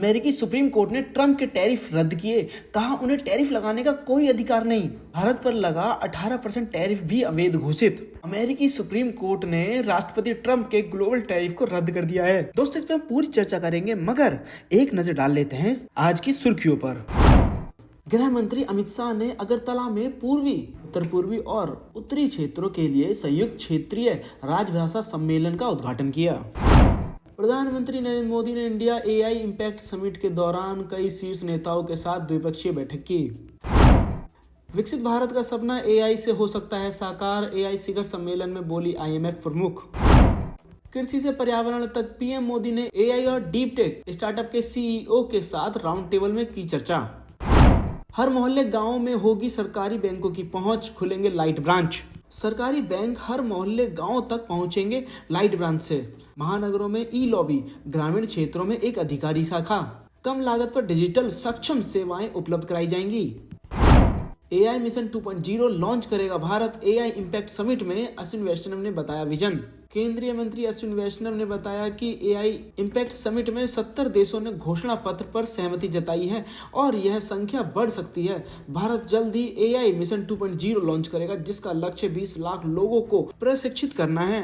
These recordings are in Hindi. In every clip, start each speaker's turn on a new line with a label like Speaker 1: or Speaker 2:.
Speaker 1: अमेरिकी सुप्रीम कोर्ट ने ट्रंप के टैरिफ रद्द किए, कहा उन्हें टैरिफ लगाने का कोई अधिकार नहीं। भारत पर लगा 18% टैरिफ भी अवैध घोषित। अमेरिकी सुप्रीम कोर्ट ने राष्ट्रपति ट्रंप के ग्लोबल टैरिफ को रद्द कर दिया है। दोस्तों, इस पर हम पूरी चर्चा करेंगे, मगर एक नजर डाल लेते हैं आज की सुर्खियों पर। गृह मंत्री अमित शाह ने अगरतला में पूर्वी, उत्तर पूर्वी और उत्तरी क्षेत्रों के लिए संयुक्त क्षेत्रीय राजभाषा सम्मेलन का उद्घाटन किया। प्रधानमंत्री नरेंद्र मोदी ने इंडिया एआई इम्पैक्ट समिट के दौरान कई शीर्ष नेताओं के साथ द्विपक्षीय बैठक की। विकसित भारत का सपना एआई से हो सकता है साकार, एआई शिखर सम्मेलन में बोली आईएमएफ प्रमुख। कृषि से पर्यावरण तक पीएम मोदी ने एआई और डीप टेक स्टार्टअप के सीईओ के साथ राउंड टेबल में की चर्चा। हर मोहल्ले गांव में होगी सरकारी बैंकों की पहुंच, खुलेंगे लाइट ब्रांच। सरकारी बैंक हर मोहल्ले गांव तक पहुंचेंगे लाइट ब्रांच से। महानगरों में ई लॉबी, ग्रामीण क्षेत्रों में एक अधिकारी शाखा। कम लागत पर डिजिटल सक्षम सेवाएं उपलब्ध कराई जाएंगी। एआई मिशन 2.0 लॉन्च करेगा भारत। एआई इम्पैक्ट समिट में अश्विनी वैष्णव ने बताया विजन। केंद्रीय मंत्री अश्विनी वैष्णव ने बताया कि एआई इम्पैक्ट समिट में 70 देशों ने घोषणा पत्र पर सहमति जताई है और यह संख्या बढ़ सकती है। भारत जल्द ही एआई मिशन 2.0 लॉन्च करेगा, जिसका लक्ष्य 20 लाख लोगों को प्रशिक्षित करना है।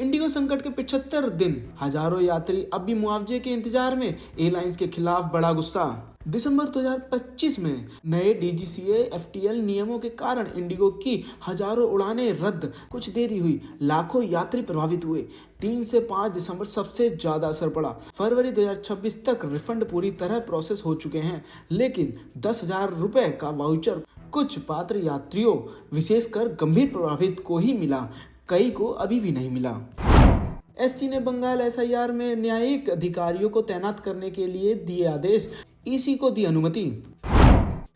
Speaker 1: इंडिगो संकट के 75 दिन, हजारों यात्री अब भी मुआवजे के इंतजार में, एयरलाइंस के खिलाफ बड़ा गुस्सा। दिसंबर 2025 में नए डीजीसीए एफटीएल नियमों के कारण इंडिगो की हजारों उड़ानें रद्द, कुछ देरी हुई, लाखों यात्री प्रभावित हुए। 3 से 5 दिसंबर सबसे ज्यादा असर पड़ा। फरवरी 2026 तक रिफंड पूरी तरह प्रोसेस हो चुके हैं, लेकिन 10,000 रुपए का वाउचर कुछ पात्र यात्रियों, विशेषकर गंभीर प्रभावित को ही मिला, कई को अभी भी नहीं मिला। एससी ने बंगाल एसआईआर में न्यायिक अधिकारियों को तैनात करने के लिए दिए आदेश, ईसी को दी अनुमति।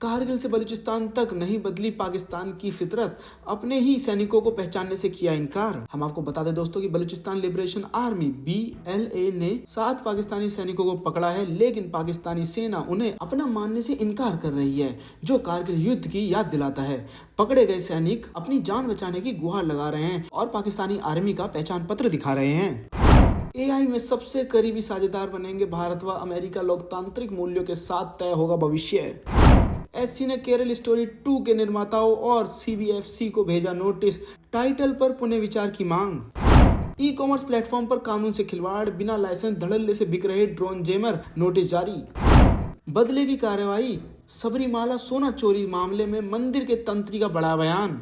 Speaker 1: कारगिल से बलूचिस्तान तक नहीं बदली पाकिस्तान की फितरत, अपने ही सैनिकों को पहचानने से किया इनकार। हम आपको बता दें दोस्तों कि बलूचिस्तान लिबरेशन आर्मी BLA ने 7 पाकिस्तानी सैनिकों को पकड़ा है, लेकिन पाकिस्तानी सेना उन्हें अपना मानने से इनकार कर रही है, जो कारगिल युद्ध की याद दिलाता है। पकड़े गए सैनिक अपनी जान बचाने की गुहार लगा रहे हैं और पाकिस्तानी आर्मी का पहचान पत्र दिखा रहे हैं। एआई में सबसे करीबी साझेदार बनेंगे भारत व अमेरिका, लोकतांत्रिक मूल्यों के साथ तय होगा भविष्य। एससी ने केरल स्टोरी 2 के निर्माताओं और CBFC को भेजा नोटिस, टाइटल पर पुनः विचार की मांग। ई कॉमर्स प्लेटफॉर्म पर कानून से खिलवाड़, बिना लाइसेंस धड़ल्ले से बिक रहे ड्रोन जैमर, नोटिस जारी। बदले की कार्रवाई, सबरीमाला सोना चोरी मामले में मंदिर के तंत्री का बड़ा बयान।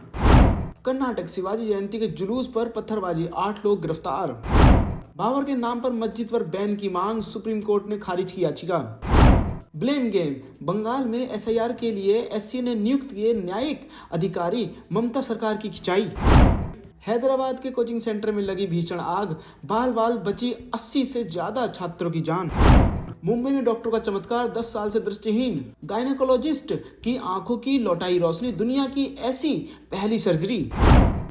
Speaker 1: कर्नाटक शिवाजी जयंती के जुलूस पर पत्थरबाजी, 8 लोग गिरफ्तार। बाबर के नाम पर मस्जिद पर बैन की मांग, सुप्रीम कोर्ट ने खारिज की याचिका। ब्लेम गेम, बंगाल में एसआईआर के लिए एससी ने नियुक्त किए न्यायिक अधिकारी, ममता सरकार की खिंचाई। हैदराबाद के कोचिंग सेंटर में लगी भीषण आग, बाल बाल बची 80 से ज्यादा छात्रों की जान। मुंबई में डॉक्टर का चमत्कार, 10 साल से दृष्टिहीन गायनेकोलॉजिस्ट की आंखों की लौटाई रोशनी, दुनिया की ऐसी पहली सर्जरी।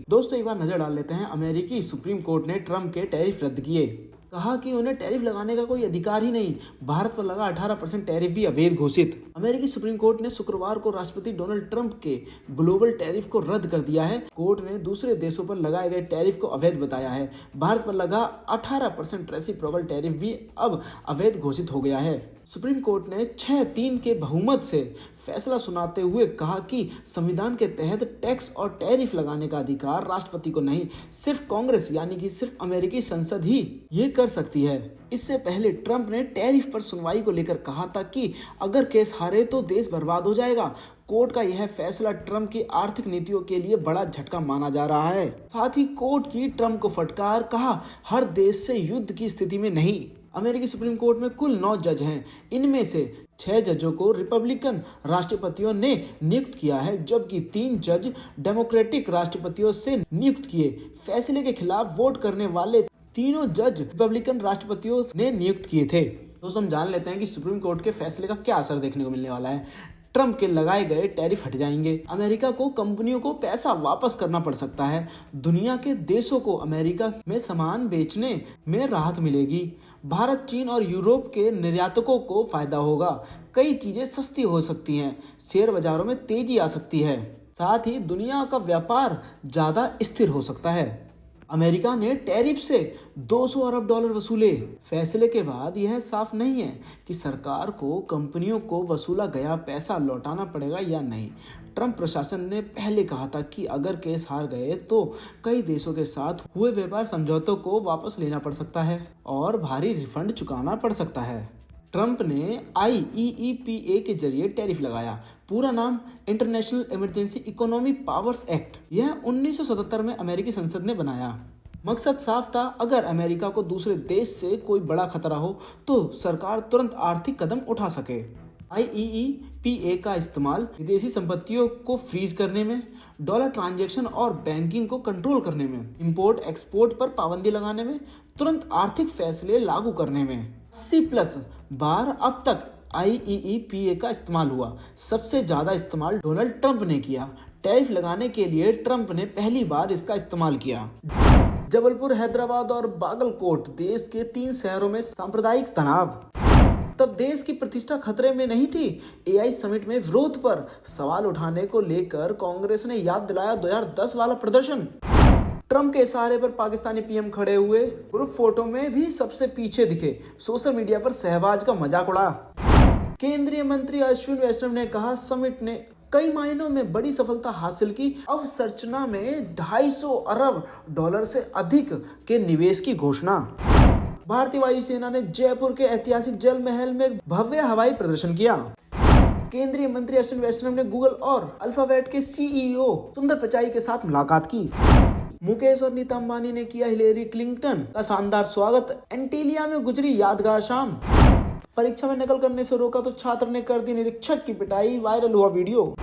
Speaker 1: दोस्तों, एक बार नजर डाल लेते हैं। अमेरिकी सुप्रीम कोर्ट ने ट्रंप के टैरिफ रद्द किए, कहा कि उन्हें टैरिफ लगाने का कोई अधिकार ही नहीं। भारत पर लगा 18% टैरिफ भी अवैध घोषित। अमेरिकी सुप्रीम कोर्ट ने शुक्रवार को राष्ट्रपति डोनाल्ड ट्रंप के ग्लोबल टैरिफ को रद्द कर दिया है। कोर्ट ने दूसरे देशों पर लगाए गए टैरिफ को अवैध बताया है। भारत पर लगा 18% रेसिप्रोकल टैरिफ भी अब अवैध घोषित हो गया है। सुप्रीम कोर्ट ने 6-3 के बहुमत से फैसला सुनाते हुए कहा कि संविधान के तहत टैक्स और टैरिफ लगाने का अधिकार राष्ट्रपति को नहीं, सिर्फ कांग्रेस यानी कि सिर्फ अमेरिकी संसद ही ये कर सकती है। इससे पहले ट्रंप ने टैरिफ पर सुनवाई को लेकर कहा था कि अगर केस हारे तो देश बर्बाद हो जाएगा। कोर्ट का यह फैसला ट्रंप की आर्थिक नीतियों के लिए बड़ा झटका माना जा रहा है। साथ ही कोर्ट की ट्रंप को फटकार, कहा हर देश से युद्ध की स्थिति में नहीं। अमेरिकी सुप्रीम कोर्ट में कुल 9 जज हैं, इनमें से 6 जजों को रिपब्लिकन राष्ट्रपतियों ने नियुक्त किया है, जबकि 3 जज डेमोक्रेटिक राष्ट्रपतियों से नियुक्त किए। फैसले के खिलाफ वोट करने वाले तीनों जज रिपब्लिकन राष्ट्रपतियों ने नियुक्त किए थे। दोस्तों, हम जान लेते हैं कि सुप्रीम कोर्ट के फैसले का क्या असर देखने को मिलने वाला है। ट्रंप के लगाए गए टैरिफ हट जाएंगे। अमेरिका को कंपनियों को पैसा वापस करना पड़ सकता है। दुनिया के देशों को अमेरिका में सामान बेचने में राहत मिलेगी। भारत, चीन और यूरोप के निर्यातकों को फायदा होगा। कई चीजें सस्ती हो सकती हैं। शेयर बाजारों में तेजी आ सकती है। साथ ही दुनिया का व्यापार ज्यादा स्थिर हो सकता है। अमेरिका ने टैरिफ से 200 अरब डॉलर वसूले। फैसले के बाद यह साफ नहीं है कि सरकार को कंपनियों को वसूला गया पैसा लौटाना पड़ेगा या नहीं। ट्रंप प्रशासन ने पहले कहा था कि अगर केस हार गए तो कई देशों के साथ हुए व्यापार समझौतों को वापस लेना पड़ सकता है और भारी रिफंड चुकाना पड़ सकता है। ट्रंप ने IEEPA के जरिए टैरिफ लगाया। पूरा नाम international emergency economic powers act. यह 1977 में अमेरिकी संसद ने बनाया। मकसद साफ था, अगर अमेरिका को दूसरे देश से कोई बड़ा खतरा हो तो सरकार तुरंत आर्थिक कदम उठा सके। IEEPA का इस्तेमाल विदेशी संपत्तियों को फ्रीज करने में, डॉलर ट्रांजैक्शन और बैंकिंग को कंट्रोल करने में, इंपोर्ट एक्सपोर्ट पर पाबंदी लगाने में, तुरंत आर्थिक फैसले लागू करने में 80+ बार अब तक IEEPA का इस्तेमाल हुआ। सबसे ज्यादा इस्तेमाल डोनाल्ड ट्रंप ने किया। टैरिफ लगाने के लिए ट्रंप ने पहली बार इसका इस्तेमाल किया। जबलपुर, हैदराबाद और बागलकोट देश के 3 शहरों में सांप्रदायिक तनाव। तब देश की प्रतिष्ठा खतरे में नहीं थी। AI समिट में विरोध पर सवाल उठाने को लेकर कांग्रेस ने याद दिलाया 2010 वाला प्रदर्शन। ट्रंप के इशारे पर पाकिस्तानी PM खड़े हुए, ग्रुप फोटो में भी सबसे पीछे दिखे, सोशल मीडिया पर सहवाज का मजाक उड़ा। केंद्रीय मंत्री अश्विनी वैष्णव ने कहा, समिट ने कई मायनों में बड़ी सफलता हासिल की। अवसंरचना में 250 अरब डॉलर से अधिक के निवेश की घोषणा। भारतीय वायुसेना ने जयपुर के ऐतिहासिक जल महल में भव्य हवाई प्रदर्शन किया। केंद्रीय मंत्री अश्विनी वैष्णव ने गूगल और अल्फाबेट के CEO सुंदर पिचाई के साथ मुलाकात की। मुकेश और नीता अंबानी ने किया हिलेरी क्लिंटन का शानदार स्वागत। एंटीलिया में गुजरी यादगार शाम। परीक्षा में नकल करने से रोका तो छात्र ने कर दी निरीक्षक की पिटाई, वायरल हुआ वीडियो।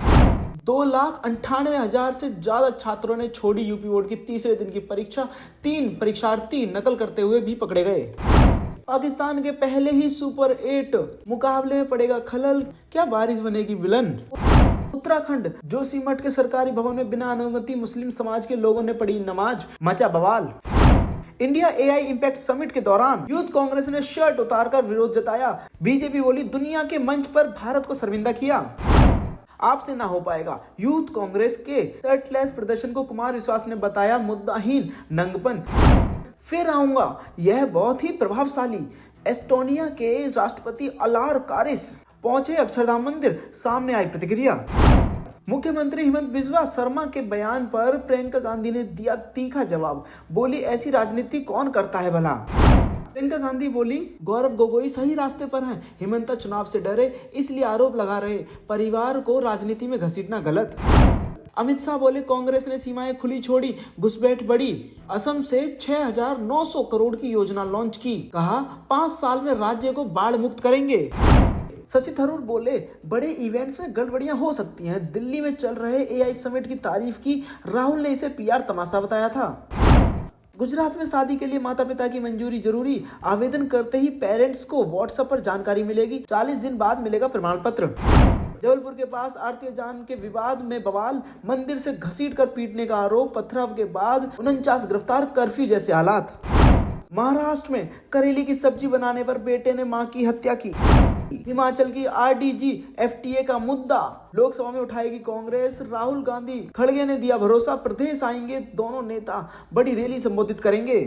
Speaker 1: 2,98,000 से ज्यादा छात्रों ने छोड़ी यूपी बोर्ड की तीसरे दिन की परीक्षा। 3 परीक्षार्थी नकल करते हुए भी पकड़े गए। पाकिस्तान के पहले ही सुपर 8 मुकाबले में पड़ेगा खलल, क्या बारिश बनेगी विलन। उत्तराखंड जोशीमठ के सरकारी भवन में बिना अनुमति मुस्लिम समाज के लोगों ने पढ़ी नमाज, मचा बवाल। इंडिया AI इम्पैक्ट समिट के दौरान यूथ कांग्रेस ने शर्ट उतारकर विरोध जताया। बीजेपी बोली, दुनिया के मंच पर भारत को शर्मिंदा किया। आपसे ना हो पाएगा। यूथ कांग्रेस के शर्टलेस प्रदर्शन को कुमार विश्वास ने बताया मुद्दाहीन नंगपन। फिर आऊंगा, यह बहुत ही प्रभावशाली। एस्टोनिया के राष्ट्रपति अलार कारिस पहुंचे अक्षरधाम मंदिर, सामने आई प्रतिक्रिया। मुख्यमंत्री हिमंत बिस्वा शर्मा के बयान पर प्रियंका गांधी ने दिया तीखा जवाब। बोली, ऐसी राजनीति कौन करता है भला। प्रियंका गांधी बोली, गौरव गोगोई सही रास्ते पर हैं। हिमंता चुनाव से डरे इसलिए आरोप लगा रहे, परिवार को राजनीति में घसीटना गलत। अमित शाह बोले, कांग्रेस ने सीमाएं खुली छोड़ी, घुसपैठ बढ़ी। असम से 6,900 करोड़ की योजना लॉन्च की, कहा 5 साल में राज्य को बाढ़ मुक्त करेंगे। शशि थरूर बोले, बड़े इवेंट्स में गड़बड़ियां हो सकती हैं। दिल्ली में चल रहे AI समिट की तारीफ की, राहुल ने इसे PR तमाशा बताया था। गुजरात में शादी के लिए माता पिता की मंजूरी जरूरी, आवेदन करते ही पेरेंट्स को WhatsApp पर जानकारी मिलेगी, 40 दिन बाद मिलेगा प्रमाण पत्र। जबलपुर के पास आरती जान के विवाद में बवाल, मंदिर से घसीटकर पीटने का आरोप, पथराव के बाद 49 गिरफ्तार, कर्फ्यू जैसे हालात। महाराष्ट्र में करेले की सब्जी बनाने पर बेटे ने मां की हत्या की। हिमाचल की RDG FTA का मुद्दा लोकसभा में उठाएगी कांग्रेस। राहुल गांधी खड़गे ने दिया भरोसा, प्रदेश आएंगे दोनों नेता, बड़ी रैली संबोधित करेंगे।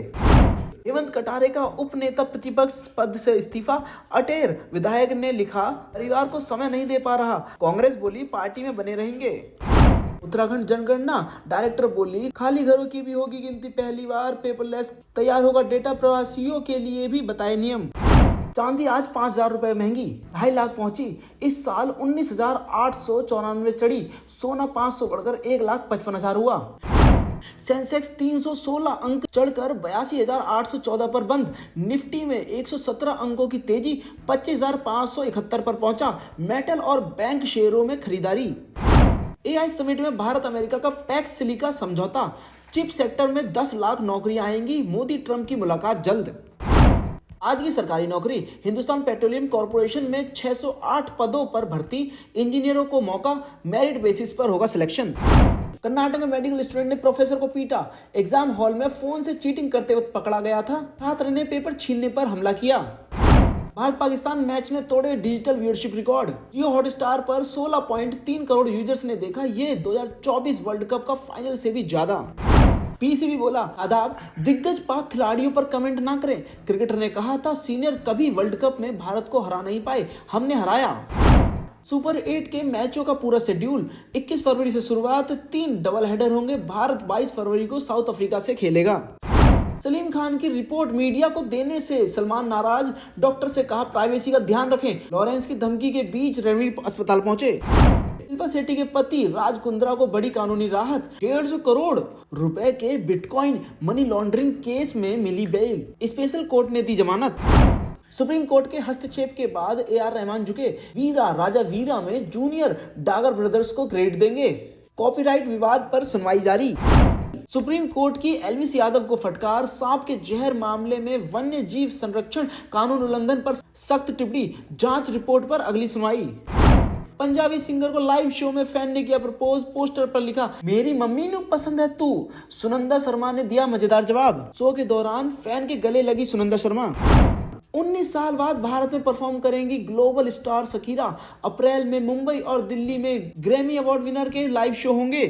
Speaker 1: हेमंत कटारे का उप नेता प्रतिपक्ष पद से इस्तीफा। अटेर विधायक ने लिखा, परिवार को समय नहीं दे पा रहा। कांग्रेस बोली, पार्टी में बने रहेंगे। उत्तराखंड जनगणना डायरेक्टर बोली, खाली घरों की भी होगी गिनती, पहली बार पेपरलेस तैयार होगा डेटा, प्रवासियों के लिए भी बताए नियम। चांदी आज 5,000 रुपए महंगी, 2.5 लाख पहुंची। इस साल 19,894 चढ़ी। सोना 500 बढ़कर 1,55,000 हुआ। सेंसेक्स 316 अंक चढ़कर 82,814 पर बंद। निफ्टी में 117 अंकों की तेजी, 25,571 पर पहुंचा। मेटल और बैंक शेयरों में खरीदारी। AI समिट में भारत अमेरिका का पैक्स सिलिका समझौता। चिप सेक्टर में 10 लाख नौकरियां आएंगी। मोदी ट्रंप की मुलाकात जल्द। आज की सरकारी नौकरी। हिंदुस्तान पेट्रोलियम कॉर्पोरेशन में 608 पदों पर भर्ती, इंजीनियरों को मौका, मेरिट बेसिस पर होगा सिलेक्शन। कर्नाटक में मेडिकल स्टूडेंट ने प्रोफेसर को पीटा। एग्जाम हॉल में फोन से चीटिंग करते वक्त पकड़ा गया था। छात्र ने पेपर छीनने पर हमला किया। भारत पाकिस्तान मैच में तोड़े डिजिटल व्यूअरशिप रिकॉर्ड। जियो हॉटस्टार पर 16.3 करोड़ यूजर्स ने देखा। ये 2024 वर्ल्ड कप का फाइनल से भी ज्यादा। पीसीबी बोला, आदाब, दिग्गज पाक खिलाड़ियों पर कमेंट ना करें। क्रिकेटर ने कहा था, सीनियर कभी वर्ल्ड कप में भारत को हरा नहीं पाए, हमने हराया। सुपर 8 के मैचों का पूरा शेड्यूल। 21 फरवरी से शुरुआत, 3 डबल हेडर होंगे। भारत 22 फरवरी को साउथ अफ्रीका से खेलेगा। सलीम खान की रिपोर्ट मीडिया को देने से सलमान नाराज, डॉक्टर से कहा प्राइवेसी का ध्यान रखें। लॉरेंस की धमकी के बीच रणवीर अस्पताल पहुंचे। शिल्पा शेट्टी के पति राज कुंद्रा को बड़ी कानूनी राहत, 150 करोड़ रुपए के बिटकॉइन मनी लॉन्ड्रिंग केस में मिली बेल। स्पेशल कोर्ट ने दी जमानत। सुप्रीम कोर्ट के हस्तक्षेप के बाद AR रहमान झुके, वीरा राजा वीरा में जूनियर डागर ब्रदर्स को क्रेडिट देंगे। कॉपीराइट विवाद पर सुनवाई जारी। सुप्रीम कोर्ट की एलविस यादव को फटकार, सांप के जहर मामले में वन्य जीव संरक्षण कानून उल्लंघन पर सख्त टिप्पणी, जांच रिपोर्ट पर अगली सुनवाई। पंजाबी सिंगर को लाइव शो में फैन ने किया प्रपोज, पोस्टर पर लिखा, मेरी मम्मी नू पसंद है तू। सुनंदा शर्मा ने दिया मजेदार जवाब। शो के दौरान फैन के गले लगी सुनंदा शर्मा। 19 साल बाद भारत में परफॉर्म करेंगी ग्लोबल स्टार शकीरा। अप्रैल में मुंबई और दिल्ली में ग्रैमी अवार्ड विनर के लाइव शो होंगे।